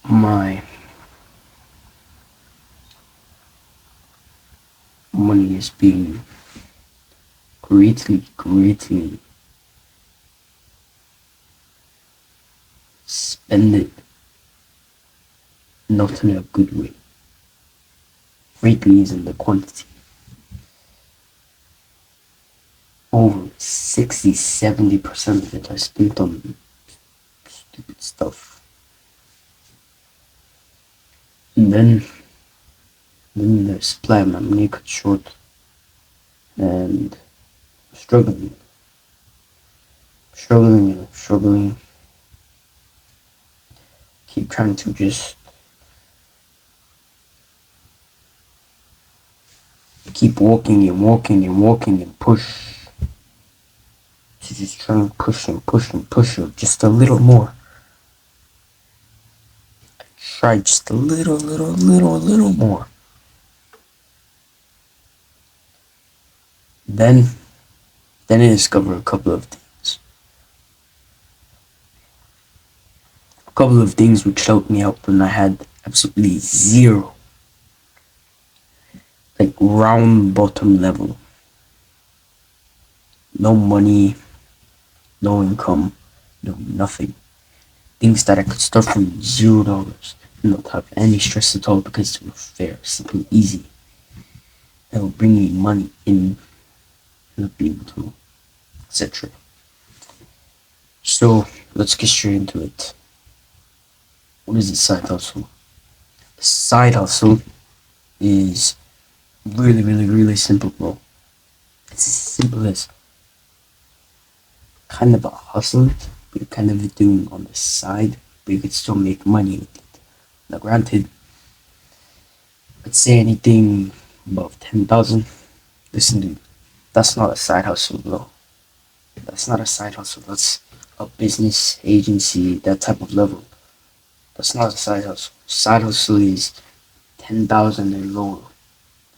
my money is being greatly spent, not in a good way. Greatly is in the quantity. Over 60-70% of it I spent on stupid stuff. And then the supply of my money cut short and struggling, struggling. Keep trying to just keep walking and push. To just try and push it just a little more. Try just a little more. Then I discovered a couple of things. A couple of things which helped me out when I had absolutely zero. Like round bottom level. No money, no income, no nothing. Things that I could start from $0 and not have any stress at all because they were fair, simple, easy. That will bring me money in, not be able to, etc. So let's get straight into it. What is a side hustle? A side hustle is really simple, bro. It's as simple as kind of a hustle, but you're kind of doing on the side, but you could still make money with it. Now, granted, let's say anything above 10,000. Listen, dude, that's not a side hustle, bro. That's not a side hustle. That's a business agency, that type of level. That's not a side hustle. Side hustle is 10,000 and lower.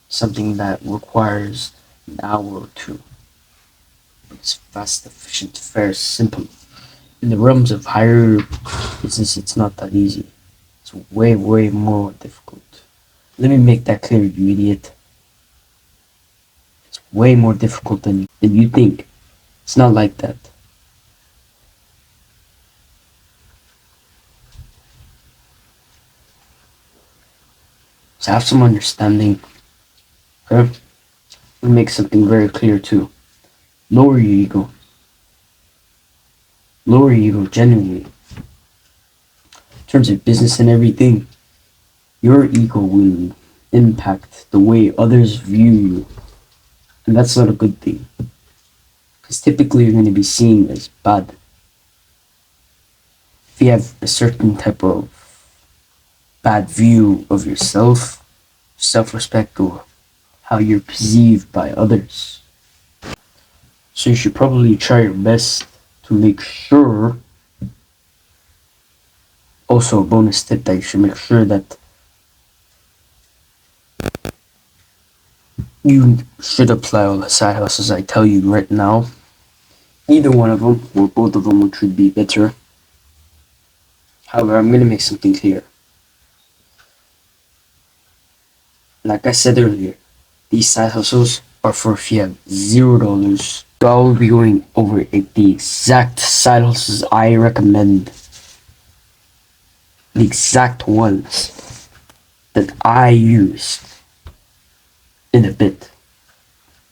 Something that requires an hour or two. It's fast, efficient, fair, simple. In the realms of higher business, it's not that easy. It's way more difficult. Let me make that clear, you idiot. It's way more difficult than you think. It's not like that. So have some understanding. Okay? Let me make something very clear too. Lower your ego. Lower your ego genuinely. In terms of business and everything, your ego will impact the way others view you. And that's not a good thing. Because typically you're going to be seen as bad. If you have a certain type of bad view of yourself, self-respect, or how you're perceived by others. So you should probably try your best to make sure, also a bonus tip, that you should make sure that you should apply all the side hustles I tell you right now. Either one of them or both of them, which would be better. However, I'm going to make something clear. Like I said earlier, these side hustles are for if you have $0. So I will be going over the exact side hustles I recommend. The exact ones that I used in a bit.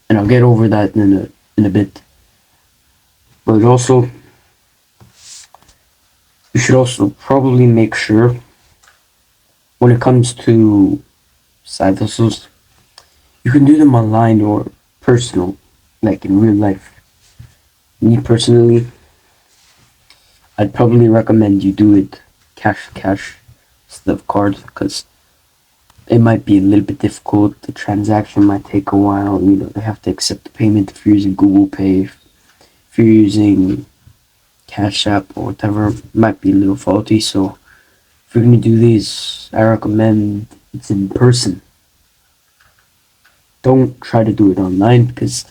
And I'll get over that in a bit. But also, you should also probably make sure when it comes to side hustles, you can do them online or personal, like in real life. Me personally, I'd probably recommend you do it cash instead of cards, because it might be a little bit difficult. The transaction might take a while. They have to accept the payment if you're using Google Pay. If you're using Cash App or whatever, it might be a little faulty. So if you're gonna do these, I recommend it's in person. Don't try to do it online because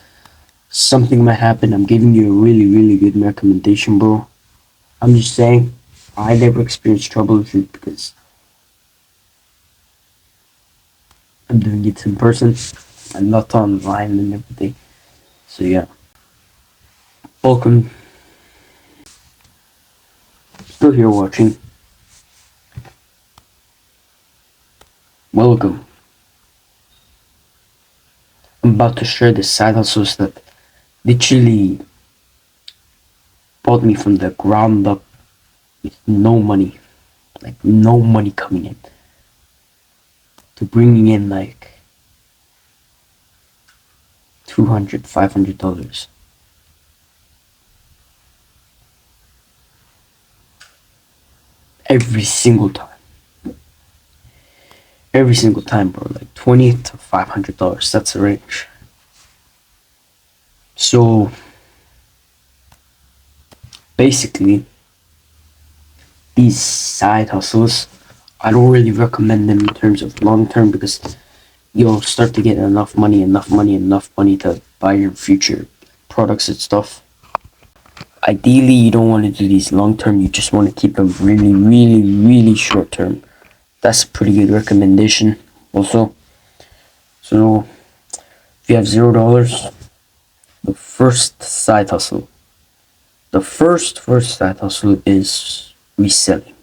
something might happen. I'm giving you a really good recommendation, bro. I'm just saying, I never experienced trouble with it because I'm doing it in person and not online and everything. So yeah, welcome. Still here watching. Welcome. I'm about to share the side hustles that literally brought me from the ground up with no money, like no money coming in, to bringing in like 200, $500 every single time. Every single time, bro. Like $20 to $500. That's the range. So basically, these side hustles, I don't really recommend them in terms of long term because you'll start to get enough money to buy your future products and stuff. Ideally, you don't want to do these long term, you just want to keep them really short term. That's a pretty good recommendation, also. So, if you have $0, the first side hustle is reselling.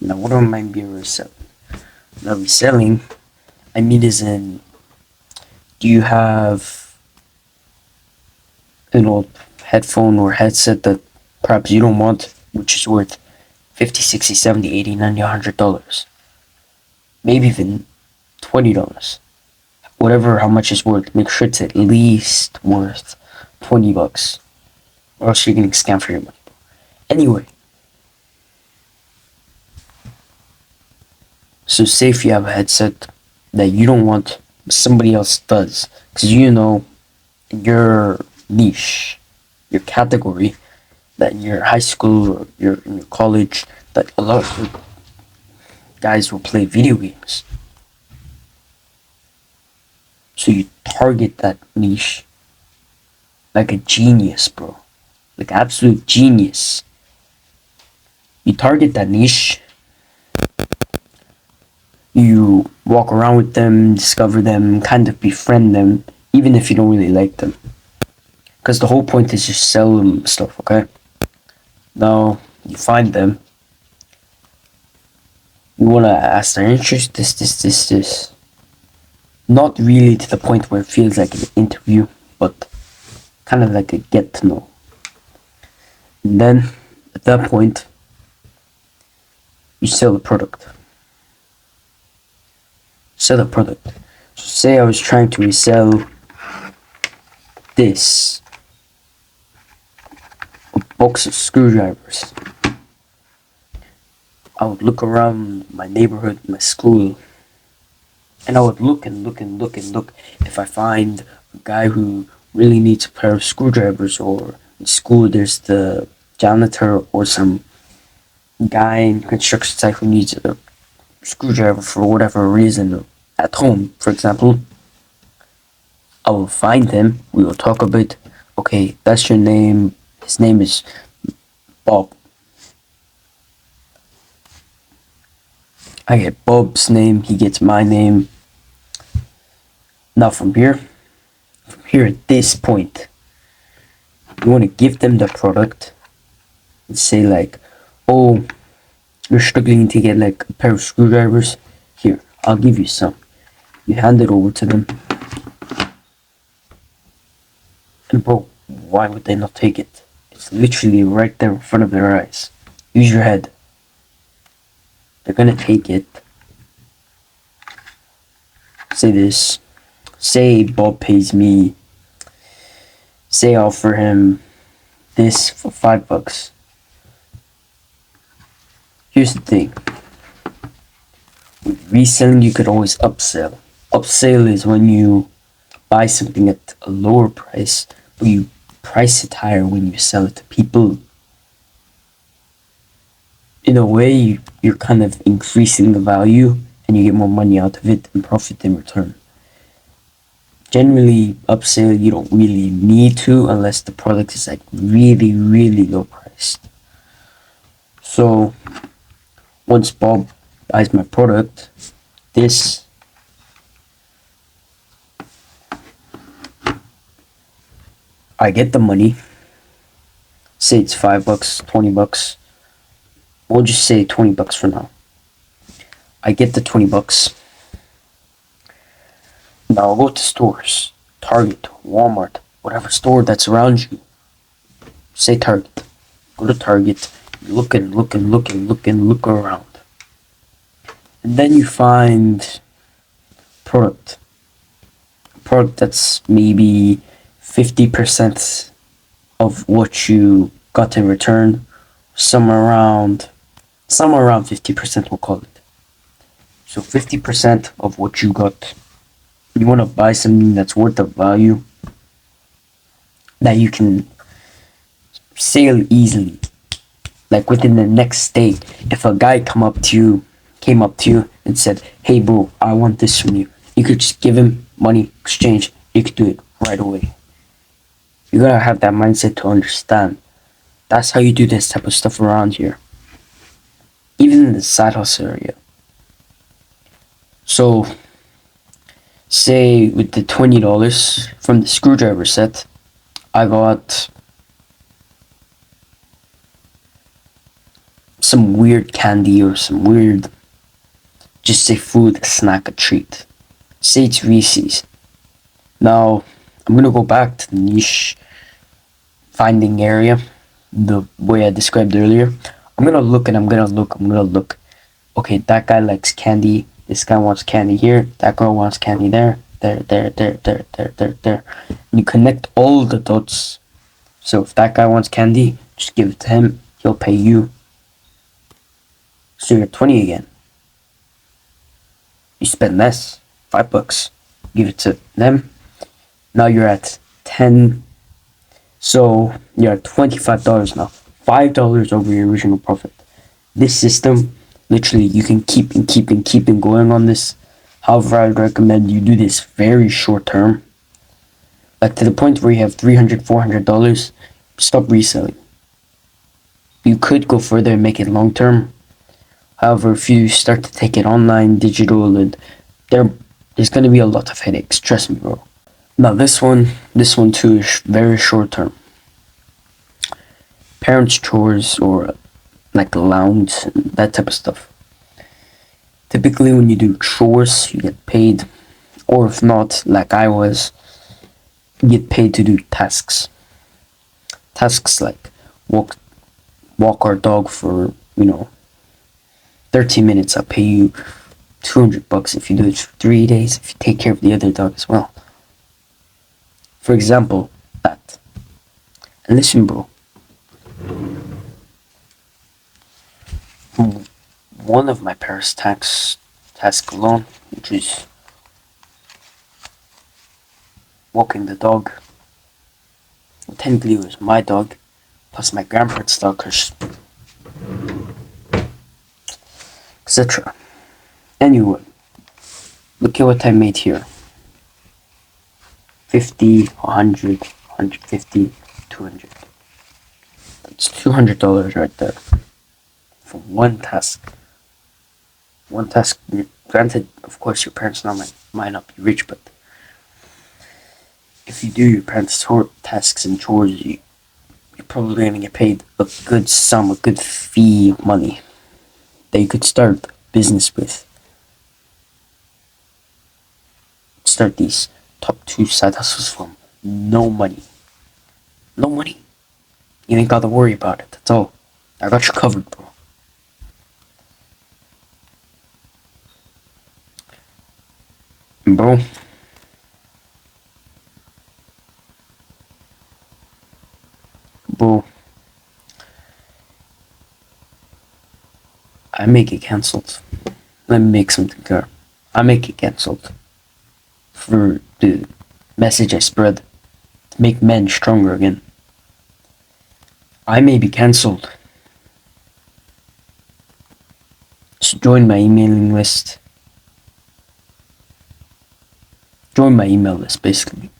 Now, what do I mean by reselling? Now, reselling, I mean, is in, do you have an old headphone or headset that perhaps you don't want, which is worth 50, 60, 70, 80, 90, $100, maybe even $20, whatever how much it's worth, make sure it's at least worth $20, or else you're getting scammed for your money. Anyway, so say if you have a headset that you don't want, but somebody else does, because you know in your niche, your category, that in your high school or in your college, that a lot of guys will play video games. So you target that niche like a genius, bro. Like absolute genius. You target that niche, you walk around with them, discover them, kind of befriend them, even if you don't really like them. Because the whole point is just sell them stuff, okay? Now, you find them, you want to ask their interest, this. Not really to the point where it feels like an interview, but kind of like a get to know. And then, at that point, you sell the product. Sell the product. So say I was trying to resell this, a box of screwdrivers. I would look around my neighborhood, my school, and I would look and look and look and look if I find a guy who really needs a pair of screwdrivers, or in school there's the janitor or some guy in construction site who needs a screwdriver for whatever reason at home, for example. I will find him, we will talk a bit. Okay, that's your name. His name is Bob. I get Bob's name, he gets my name. Now from here at this point, you want to give them the product and say like, oh, you're struggling to get like a pair of screwdrivers? Here, I'll give you some. You hand it over to them. And bro, why would they not take it? It's literally right there in front of their eyes. Use your head. They're gonna take it. Say this. Say Bob pays me. Say I offer him this for $5. Here's the thing. With reselling, you could always upsell. Upsell is when you buy something at a lower price, but you price it higher when you sell it to people. In a way, you're kind of increasing the value and you get more money out of it and profit in return. Generally, upsell you don't really need to unless the product is like really low priced. So once Bob buys my product, this I get the money. Say it's $5, $20. We'll just say $20 for now. I get the $20. Now I'll go to stores. Target, Walmart, whatever store that's around you. Say Target. Go to Target. Look around. And then you find product. A product that's maybe 50% of what you got in return. Somewhere around 50%, we'll call it. So 50% of what you got. You want to buy something that's worth of value that you can sell easily. Like within the next day, if a guy came up to you and said, "Hey bro, I want this from you," you could just give him money, exchange. You could do it right away. You gotta have that mindset to understand. That's how you do this type of stuff around here. Even in the side hustle area. So, say with the $20 from the screwdriver set, I got some weird candy or some weird, just say food, a snack, a treat. Say it's Reese's. Now, I'm gonna go back to the niche finding area, the way I described earlier. I'm gonna look. Okay, that guy likes candy. This guy wants candy here. That girl wants candy there. There. You connect all the dots. So if that guy wants candy, just give it to him. He'll pay you. So you're 20 again. You spend less, $5. Give it to them. Now you're at 10. So you're at $25 now. $5 over your original profit. This system, literally, you can keep going on this. However, I would recommend you do this very short term. Like to the point where you have $300, $400. Stop reselling. You could go further and make it long term. However, if you start to take it online, digital, and there's gonna be a lot of headaches. Trust me, bro. Now this one too is very short term. Parents' chores or like lounge, that type of stuff. Typically, when you do chores, you get paid, or if not, like I was, you get paid to do tasks. Tasks like walk our dog for 30 minutes. I'll pay you $200 if you do it for 3 days. If you take care of the other dog as well. For example, that. And listen, bro. One of my parents' task alone, which is walking the dog. Well, technically, it was my dog, plus my grandparents' dog, etc. Anyway, look at what I made here. 50, 100, 150, 200. That's $200 right there. For one task. One task, granted, of course, your parents might not be rich, but if you do your parents' tasks and chores, you're probably going to get paid a good sum, a good fee of money that you could start a business with. Start these top 2 side hustles from no money. No money. You ain't got to worry about it. That's all. I got you covered, bro. Bro. I make it cancelled. Let me make something clear. I make it cancelled. For the message I spread to make men stronger again. I may be cancelled. So join my emailing list. Join my email list, basically.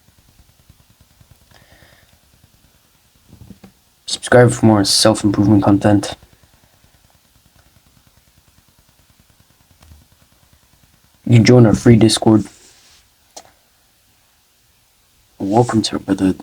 Subscribe for more self-improvement content. You can join our free Discord. Welcome to our brotherhood.